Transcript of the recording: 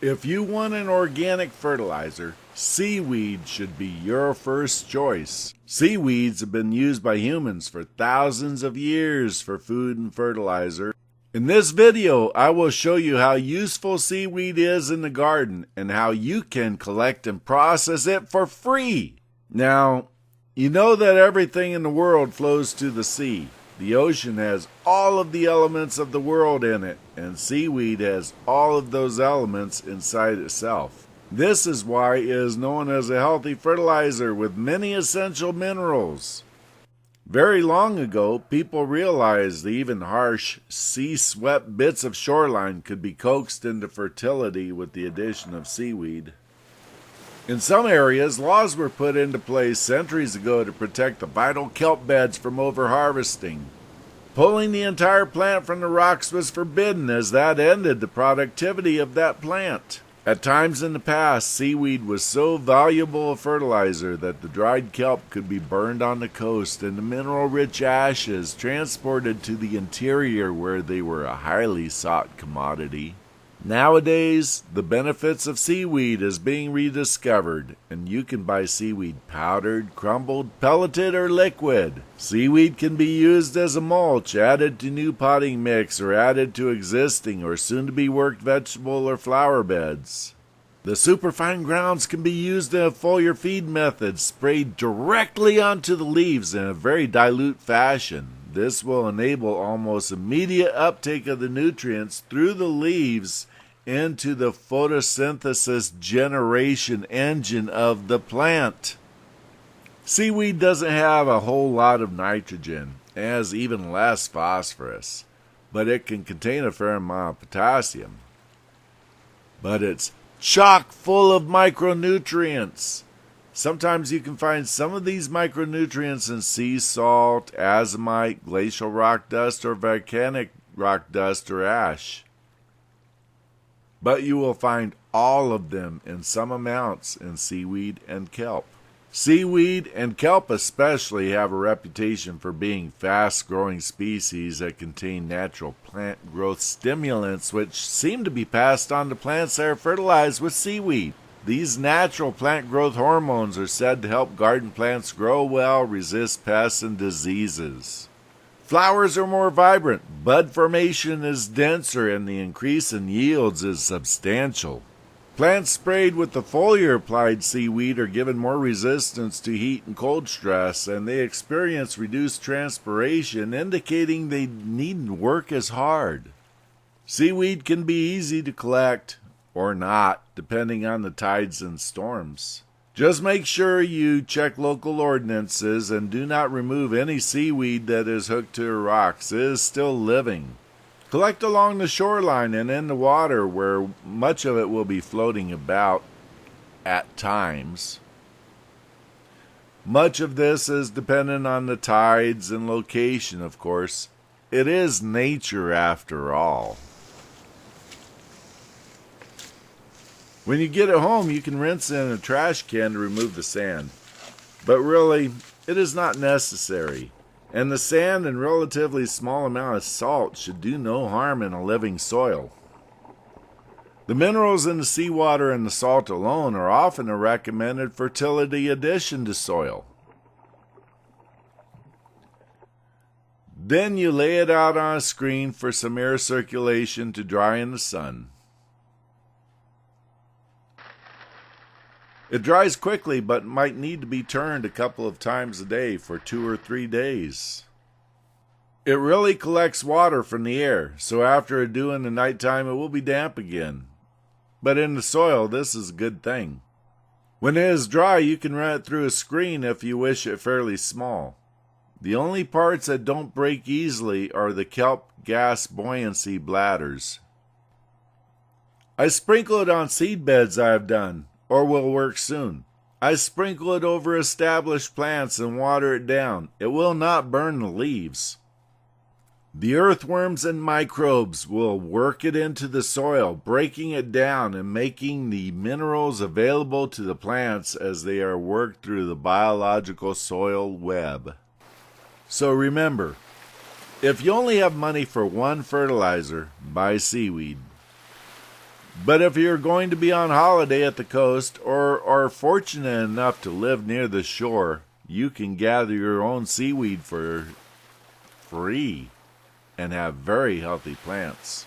If you want an organic fertilizer, seaweed should be your first choice. Seaweeds have been used by humans for thousands of years for food and fertilizer. In this video, I will show you how useful seaweed is in the garden and how you can collect and process it for free. Now, you know that everything in the world flows to the sea. The ocean has all of the elements of the world in it, and seaweed has all of those elements inside itself. This is why it is known as a healthy fertilizer with many essential minerals. Very long ago, people realized that even harsh, sea-swept bits of shoreline could be coaxed into fertility with the addition of seaweed. In some areas, laws were put into place centuries ago to protect the vital kelp beds from overharvesting. Pulling the entire plant from the rocks was forbidden, as that ended the productivity of that plant. At times in the past, seaweed was so valuable a fertilizer that the dried kelp could be burned on the coast and the mineral-rich ashes transported to the interior where they were a highly sought commodity. Nowadays, the benefits of seaweed is being rediscovered, and you can buy seaweed powdered, crumbled, pelleted, or liquid. Seaweed can be used as a mulch, added to new potting mix, or added to existing or soon-to-be-worked vegetable or flower beds. The superfine grounds can be used in a foliar feed method, sprayed directly onto the leaves in a very dilute fashion. This will enable almost immediate uptake of the nutrients through the leaves into the photosynthesis generation engine of the plant. Seaweed doesn't have a whole lot of nitrogen, it has even less phosphorus, but it can contain a fair amount of potassium. But it's chock full of micronutrients. Sometimes you can find some of these micronutrients in sea salt, azomite, glacial rock dust, or volcanic rock dust or ash. But you will find all of them in some amounts in seaweed and kelp. Seaweed and kelp especially have a reputation for being fast-growing species that contain natural plant growth stimulants which seem to be passed on to plants that are fertilized with seaweed. These natural plant growth hormones are said to help garden plants grow well, resist pests and diseases. Flowers are more vibrant, bud formation is denser, and the increase in yields is substantial. Plants sprayed with the foliar-applied seaweed are given more resistance to heat and cold stress, and they experience reduced transpiration, indicating they needn't work as hard. Seaweed can be easy to collect, or not, depending on the tides and storms. Just make sure you check local ordinances and do not remove any seaweed that is hooked to the rocks. It is still living. Collect along the shoreline and in the water where much of it will be floating about at times. Much of this is dependent on the tides and location, of course. It is nature after all. When you get it home, you can rinse in a trash can to remove the sand. But really, it is not necessary. And the sand and relatively small amount of salt should do no harm in a living soil. The minerals in the seawater and the salt alone are often a recommended fertility addition to soil. Then you lay it out on a screen for some air circulation to dry in the sun. It dries quickly, but might need to be turned a couple of times a day for 2 or 3 days. It really collects water from the air, so after a dew in the nighttime it will be damp again. But in the soil, this is a good thing. When it is dry, you can run it through a screen if you wish it fairly small. The only parts that don't break easily are the kelp gas buoyancy bladders. I sprinkle it on seed beds I have done, or will work soon. I sprinkle it over established plants and water it down. It will not burn the leaves. The earthworms and microbes will work it into the soil, breaking it down and making the minerals available to the plants as they are worked through the biological soil web. So remember, if you only have money for one fertilizer, buy seaweed. But if you're going to be on holiday at the coast or are fortunate enough to live near the shore, you can gather your own seaweed for free and have very healthy plants.